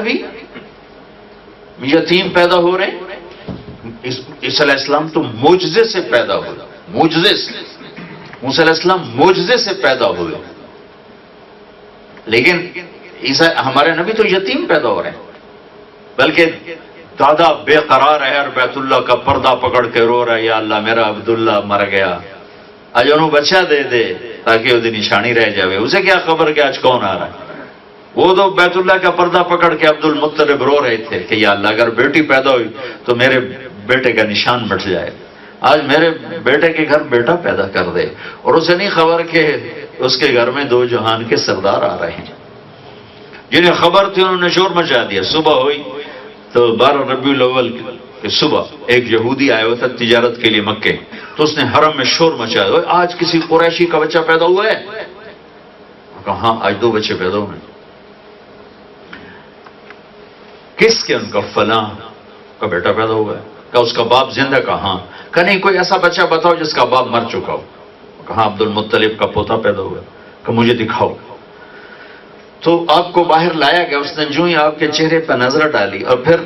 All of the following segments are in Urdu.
نبی یتیم پیدا ہو رہے ہیں؟ عیسیٰ علیہ السلام تو معجزے سے پیدا ہوئے، معجزے سے، موسیٰ علیہ السلام معجزے سے پیدا ہوئے، لیکن عیسیٰ ہمارے نبی تو یتیم پیدا ہو رہے ہیں، بلکہ دادا بے قرار ہے اور بیت اللہ کا پردہ پکڑ کے رو رہا ہے، یا اللہ میرا عبداللہ مر گیا، آج انہوں بچہ دے دے تاکہ وہ نشانی رہ جاوے، اسے کیا خبر کہ آج کون آ رہا ہے؟ وہ تو بیت اللہ کا پردہ پکڑ کے عبد المطلب رو رہے تھے کہ یا اللہ اگر بیٹی پیدا ہوئی تو میرے بیٹے کا نشان مٹ جائے، آج میرے بیٹے کے گھر بیٹا پیدا کر دے، اور اسے نہیں خبر کہ اس کے گھر میں دو جہان کے سردار آ رہے ہیں۔ جنہیں خبر تھی انہوں نے شور مچا دیا۔ صبح ہوئی تو 12 ربیع الاول کی صبح ایک یہودی آیا ہوا تھا تجارت کے لیے مکے، تو اس نے حرم میں شور مچایا، آج کسی قریشی کا بچہ پیدا ہوا ہے؟ کہا ہاں آج 2 بچے پیدا ہوئے۔ کس کے؟ ان کا فلاں کا بیٹا پیدا ہوا ہے۔ کہا اس کا باپ زندہ؟ کہا ہاں۔ کہا نہیں کوئی ایسا بچہ بتاؤ جس کا باپ مر چکا ہو۔ کہا عبد المطلب کا پوتا پیدا ہوا ہے۔ کہ مجھے دکھاؤ۔ تو آپ کو باہر لایا گیا، اس نے جو ہی آپ کے چہرے پہ نظر ڈالی اور پھر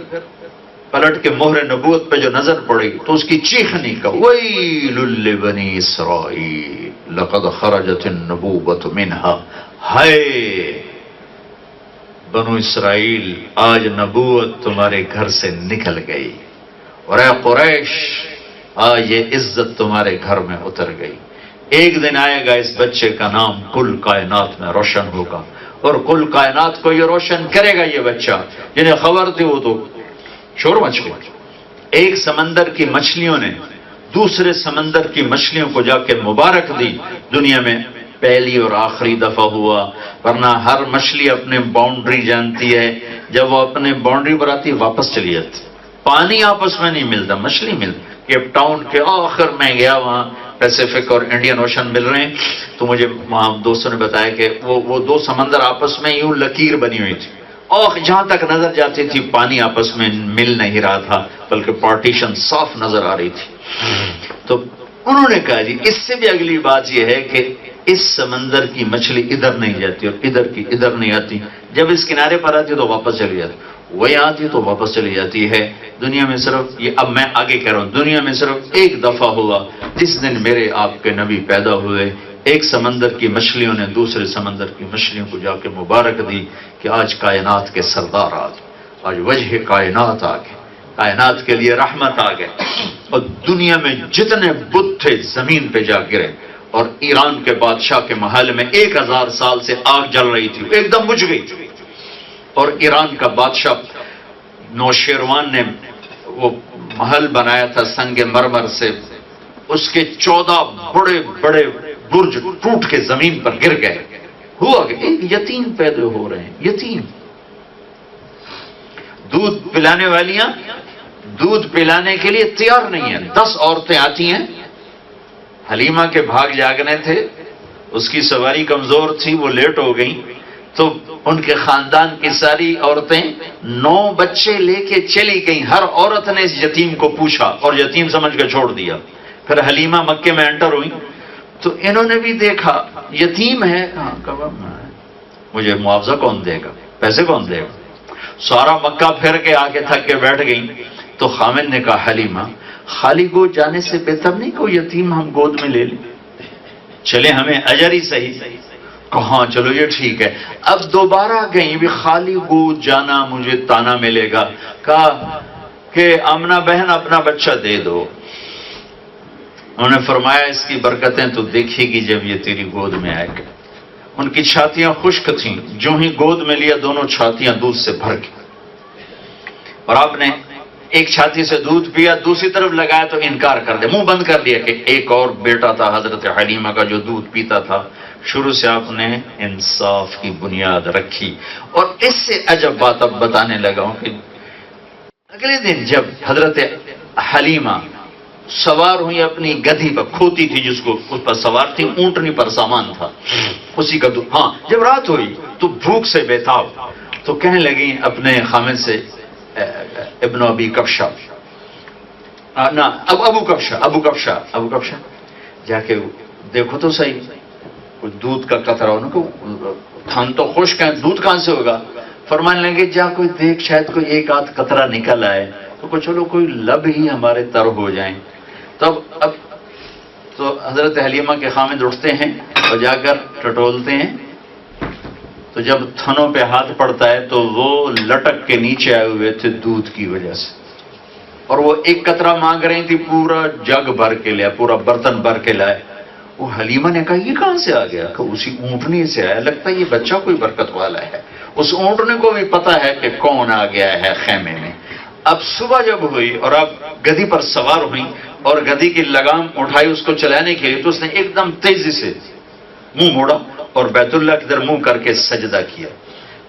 پلٹ کے مہر نبوت پہ جو نظر پڑی تو اس کی چیخنی کا ویل لبنی اسرائیل لقد خرجت النبوۃ منها، ہائے بنو اسرائیل آج نبوت تمہارے گھر سے نکل گئی، اور اے قریش آج یہ عزت تمہارے گھر میں اتر گئی۔ ایک دن آئے گا اس بچے کا نام کل کائنات میں روشن ہوگا، اور کل کائنات کو یہ روشن کرے گا۔ یہ بچہ جنہیں خبر تھی وہ تو شور مچ گیا۔ ایک سمندر کی مچھلیوں نے دوسرے سمندر کی مچھلیوں کو جا کے مبارک دی، دنیا میں پہلی اور آخری دفعہ ہوا، ورنہ ہر مچھلی اپنے باؤنڈری جانتی ہے، جب وہ اپنے باؤنڈری پر آتی واپس چلی جاتی۔ پانی آپس میں نہیں ملتا، مچھلی ملتی۔ کیپ ٹاؤن کے آخر میں گیا، وہاں پیسیفک اور انڈین اوشن مل رہے ہیں، تو مجھے وہاں دوستوں نے بتایا کہ وہ 2 سمندر آپس میں یوں لکیر بنی ہوئی تھی، اور جہاں تک نظر جاتی تھی پانی آپس میں مل نہیں رہا تھا، بلکہ پارٹیشن صاف نظر آ رہی تھی۔ تو انہوں نے کہا جی اس سے بھی اگلی بات یہ ہے کہ اس سمندر کی مچھلی ادھر نہیں جاتی اور ادھر کی ادھر نہیں آتی، جب اس کنارے پر آتی تو واپس چلی جاتی، وہی آتی تو واپس چلی جاتی ہے۔ دنیا میں صرف یہ، اب میں آگے کہہ رہا ہوں، دنیا میں صرف ایک دفعہ ہوا جس دن میرے آپ کے نبی پیدا ہوئے، ایک سمندر کی مچھلیوں نے دوسرے سمندر کی مچھلیوں کو جا کے مبارک دی کہ آج کائنات کے سردار آ گئے، آج وجہ کائنات آ گئے، کائنات کے لیے رحمت آ گئے، اور دنیا میں جتنے بت تھے زمین پہ جا گرے، اور ایران کے بادشاہ کے محل میں 1000 سال سے آگ جل رہی تھی، ایک دم بجھ گئی، اور ایران کا بادشاہ نوشیروان نے وہ محل بنایا تھا سنگ مرمر سے، اس کے 14 بڑے بڑے برج ٹوٹ کے زمین پر گر گئے۔ ہوا کہ ایک یتیم پیدا ہو رہے ہیں، یتیم۔ دودھ پلانے والیاں دودھ پلانے کے لیے تیار نہیں ہیں، 10 عورتیں آتی ہیں، حلیمہ کے بھاگ جاگنے تھے، اس کی سواری کمزور تھی، وہ لیٹ ہو گئی، تو ان کے خاندان کی ساری عورتیں 9 بچے لے کے چلی گئیں، ہر عورت نے اس یتیم کو پوچھا اور یتیم سمجھ کے چھوڑ دیا۔ پھر حلیمہ مکے میں انٹر ہوئی تو انہوں نے بھی دیکھا یتیم ہے، ہاں کہا مجھے معاوضہ کون دے گا، پیسے کون دے گا؟ سارا مکہ پھر کے آگے تھک کے بیٹھ گئی، تو خامد نے کہا حلیمہ خالی گود جانے سے بہتر نہیں کہ یتیم ہم گود میں لے لیں، چلے ہمیں اجر ہی صحیح۔ کہاں چلو یہ ٹھیک ہے۔ اب دوبارہ گئیں، بھی خالی گود جانا مجھے تانا ملے گا، کہا کہ آمنہ بہن اپنا بچہ دے دو۔ انہوں نے فرمایا اس کی برکتیں تو دیکھے گی جب یہ تیری گود میں آئے گا۔ ان کی چھاتیاں خشک تھیں، جو ہی گود میں لیا دونوں چھاتیاں دودھ سے بھر گئی، اور آپ نے ایک چھاتی سے دودھ پیا، دوسری طرف لگایا تو انکار کر دیا، منہ بند کر دیا کہ ایک اور بیٹا تھا حضرت حلیمہ کا جو دودھ پیتا تھا۔ شروع سے آپ نے انصاف کی بنیاد رکھی، اور اس سے عجب بات اب بتانے لگا ہوں کہ اگلے دن جب حضرت حلیمہ سوار ہوئی اپنی گدھی پر، کھوتی تھی جس کو اس پر سوار تھی، اونٹنی پر سامان تھا اسی کا دودھ، ہاں جب رات ہوئی تو بھوک سے بیتاب، تو کہنے لگی اپنے خامد سے ابن ابی کبشہ، نہ ابو کبشہ جا کے دیکھو تو صحیح، کچھ دودھ کا قطرہ، انہوں کو تھان تو خشک ہے، دودھ کہاں سے ہوگا؟ فرمانے لگے جا کوئی دیکھ شاید کوئی ایک آدھ قطرہ نکل آئے تو چلو کوئی لب ہی ہمارے تر ہو جائیں. اب تو حضرت حلیمہ کے خامد اٹھتے ہیں اور جا کر ٹٹولتے ہیں، تو جب تھنوں پہ ہاتھ پڑتا ہے تو وہ لٹک کے نیچے آئے ہوئے تھے دودھ کی وجہ سے، اور وہ ایک قطرہ مانگ رہی تھی، پورا جگ بھر کے لیا، پورا برتن بھر کے لائے. وہ حلیمہ نے کہا یہ کہاں سے آ گیا؟ کہ اسی اونٹنی سے آیا، لگتا ہے یہ بچہ کوئی برکت والا ہے. اس اونٹنے کو بھی پتا ہے کہ کون آ گیا ہے خیمے میں. اب صبح جب ہوئی اور اب گدھی پر سوار ہوئی اور گدھی کی لگام اٹھائی اس کو چلانے کے لیے، تو اس نے ایک دم تیزی سے منہ موڑا اور بیت اللہ کی طرف منہ کر کے سجدہ کیا.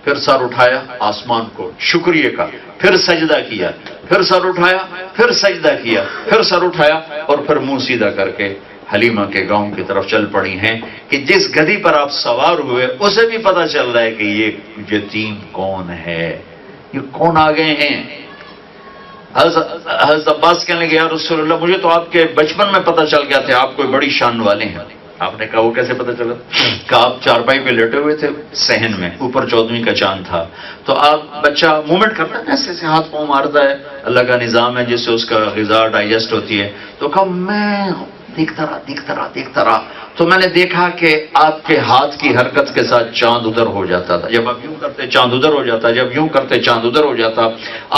پھر سر اٹھایا آسمان کو شکریہ کا، پھر سجدہ کیا، پھر سر اٹھایا، پھر سجدہ کیا، پھر سر اٹھایا اور پھر منہ سیدھا کر کے حلیمہ کے گاؤں کی طرف چل پڑی ہیں کہ جس گدھی پر آپ سوار ہوئے اسے بھی پتا چل رہا ہے کہ یہ یتیم کون ہے، یہ کون آ گئے ہیں. حضرت عباس کہنے لگے یا رسول اللہ مجھے تو آپ کے بچپن میں پتا چل گیا تھا آپ کوئی بڑی شان والے ہیں. آپ نے کہا وہ کیسے پتا چلا؟ کہ آپ چارپائی پہ لیٹے ہوئے تھے صحن میں، اوپر 14ویں کا چاند تھا، تو آپ بچہ موومنٹ کرتا ہے ایسے ایسے ہاتھ پاؤں مارتا ہے، اللہ کا نظام ہے جس سے اس کا غذا ڈائجسٹ ہوتی ہے. تو کہا میں دیکھتا رہا تو میں نے دیکھا کہ آپ کے ہاتھ کی حرکت کے ساتھ چاند ادھر ہو جاتا تھا، جب آپ یوں کرتے چاند ادھر ہو جاتا، جب یوں کرتے چاند ادھر ہو جاتا.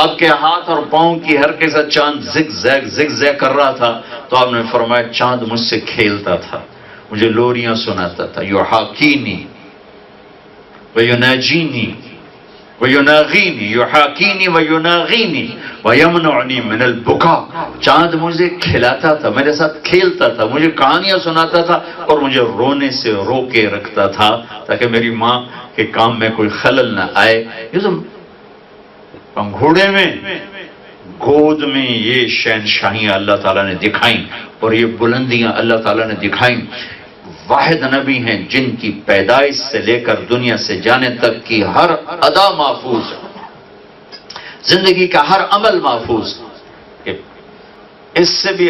آپ کے ہاتھ اور پاؤں کی حرکت کے ساتھ چاند زگ زیگ کر رہا تھا. تو آپ نے فرمایا چاند مجھ سے کھیلتا تھا، مجھے لوریاں سناتا تھا، یحاکینی ویناجینی ویناغینی، یحاکینی ویناغینی ویمنعنی من البکا. چاند مجھے کھلاتا تھا، میرے ساتھ کھیلتا تھا، مجھے کہانیاں سناتا تھا اور مجھے رونے سے رو کے رکھتا تھا تاکہ میری ماں کے کام میں کوئی خلل نہ آئے. یہ تو پنگھوڑے میں گود میں یہ شہنشاہیاں اللہ تعالیٰ نے دکھائیں اور یہ بلندیاں اللہ تعالیٰ نے دکھائیں. واحد نبی ہیں جن کی پیدائش سے لے کر دنیا سے جانے تک کی ہر ادا محفوظ، زندگی کا ہر عمل محفوظ. اس سے بھی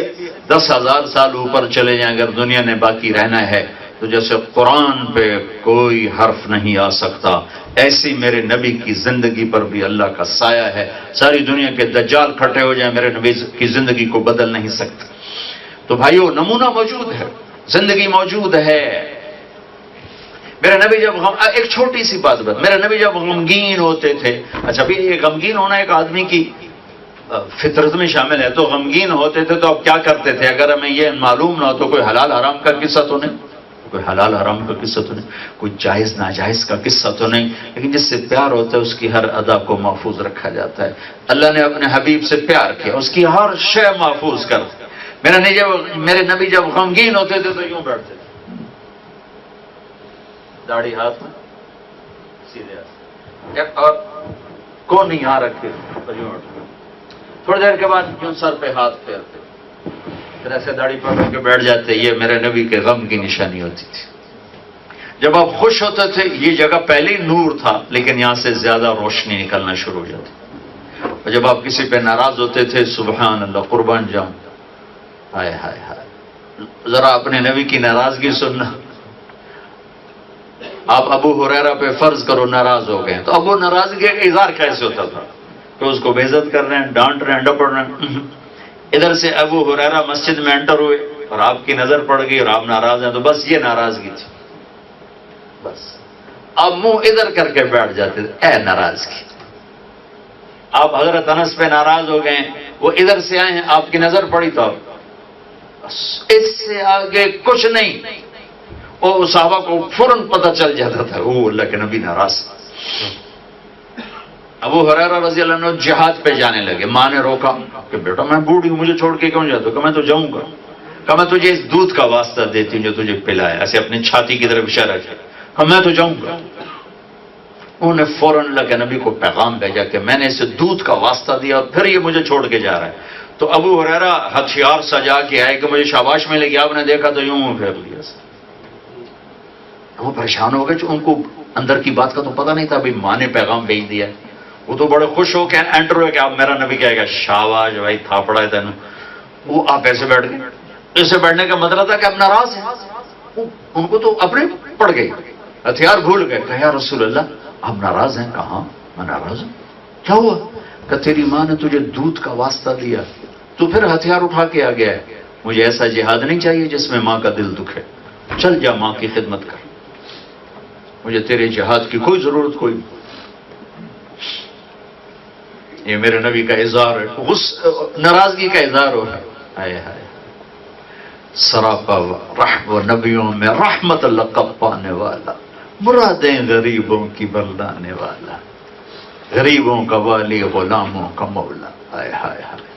10,000 سال اوپر چلے جائیں اگر دنیا نے باقی رہنا ہے تو جیسے قرآن پہ کوئی حرف نہیں آ سکتا، ایسی میرے نبی کی زندگی پر بھی اللہ کا سایہ ہے. ساری دنیا کے دجال کھٹے ہو جائیں میرے نبی کی زندگی کو بدل نہیں سکتے. تو بھائیو نمونہ موجود ہے، زندگی موجود ہے. میرے نبی جب ایک چھوٹی سی بات میرے نبی جب غمگین ہوتے تھے، اچھا بھی یہ غمگین ہونا ایک آدمی کی فطرت میں شامل ہے، تو غمگین ہوتے تھے تو اب کیا کرتے تھے؟ اگر ہمیں یہ معلوم نہ ہو تو کوئی حلال حرام کا قصہ تو نہیں، کوئی حلال حرام کا قصہ تو نہیں، کوئی جائز ناجائز کا قصہ تو نہیں، لیکن جس سے پیار ہوتا ہے اس کی ہر ادا کو محفوظ رکھا جاتا ہے. اللہ نے اپنے حبیب سے پیار کیا، اس کی ہر شے محفوظ کر. میرے نبی جب غمگین ہوتے تھے تو یوں بیٹھتے تھے، داڑھی ہاتھ میں سیدھے ہاتھ اور کون نہیں یہاں رکھتے اور یوں بیٹھتے. تھوڑی دیر کے بعد یوں سر پہ ہاتھ پھیرتے، پھر ایسے داڑھی پکڑ کے بیٹھ جاتے. یہ میرے نبی کے غم کی نشانی ہوتی تھی. جب آپ خوش ہوتے تھے یہ جگہ پہلے ہی نور تھا لیکن یہاں سے زیادہ روشنی نکلنا شروع ہو جاتی. اور جب آپ کسی پہ ناراض ہوتے تھے سبحان اللہ قربان جاؤں، ہائے ہائے ہائے، ذرا اپنے نبی کی ناراضگی سننا. آپ ابو ہریرہ پہ فرض کرو ناراض ہو گئے تو اب وہ ناراضگی کا اظہار کیسے ہوتا تھا کہ اس کو بے عزت کر رہے ہیں، ڈانٹ رہے ہیں، ڈپڑ رہے ہیں. ادھر سے ابو ہریرہ مسجد میں انٹر ہوئے اور آپ کی نظر پڑ گئی اور آپ ناراض ہیں تو بس یہ ناراضگی تھی. بس اب منہ ادھر کر کے بیٹھ جاتے تھے، اے ناراضگی. آپ حضرت انس پہ ناراض ہو گئے، وہ ادھر سے آئے ہیں، آپ کی نظر پڑی تو بس اس سے آگے کچھ نہیں. وہ صحابہ کو فوراً پتہ چل جاتا تھا وہ اللہ کے نبی ناراض. ابو ہریرہ رضی اللہ عنہ جہاد پہ جانے لگے. ماں نے روکا کہ بیٹا میں بوڑھی ہوں، مجھے چھوڑ کے کیوں جاتا؟ کہ میں تو جاؤں گا. کہ میں تجھے اس دودھ کا واسطہ دیتی ہوں جو تجھے پلایا، ایسے اپنی چھاتی کی طرف اشارہ کیا. کہ میں تو جاؤں گا. انہوں نے فوراً اللہ کے نبی کو پیغام بھیجا کہ میں نے اسے دودھ کا واسطہ دیا اور پھر یہ مجھے چھوڑ کے جا رہا ہے. تو ابو ہریرہ ہتھیار سجا کے آئے کہ مجھے شاباش ملے گی. آپ نے دیکھا تو یوں پھیر لیا. وہ پریشان ہو گئے، جو ان کو اندر کی بات کا تو پتہ نہیں تھا. ابھی ماں نے پیغام بھیج دیا. وہ تو بڑے خوش ہو کے انٹر ہوئے کہ اب میرا نبی کہے گا شاباش بھائی تھاپڑا ہے تینوں. وہ آپ ایسے بیٹھ گئے. ایسے بیٹھنے کا مطلب تھا کہ اب ناراض ہیں. ان کو تو اپنے پڑ گئی، ہتھیار بھول گئے. کہا یا رسول اللہ آپ ناراض ہیں؟ کہاں میں ناراض ہوں. کیا ہوا؟ کہ تیری ماں نے تجھے دودھ کا واسطہ دیا، تو پھر ہتھیار اٹھا کے آ گیا ہے. مجھے ایسا جہاد نہیں چاہیے جس میں ماں کا دل دکھے. چل جا ماں کی خدمت کر، مجھے تیرے جہاد کی کوئی ضرورت کوئی نہیں. یہ میرے نبی کا اظہار ہے، ناراضگی کا اظہار ہو رہا ہے. ہائے ہائے، سراپا رحم و نبیوں میں رحمت لقب پانے والا، مرادیں غریبوں کی بردانے والا، غریبوں کا والی غلاموں کا مولا. ہائے ہائے ہائے.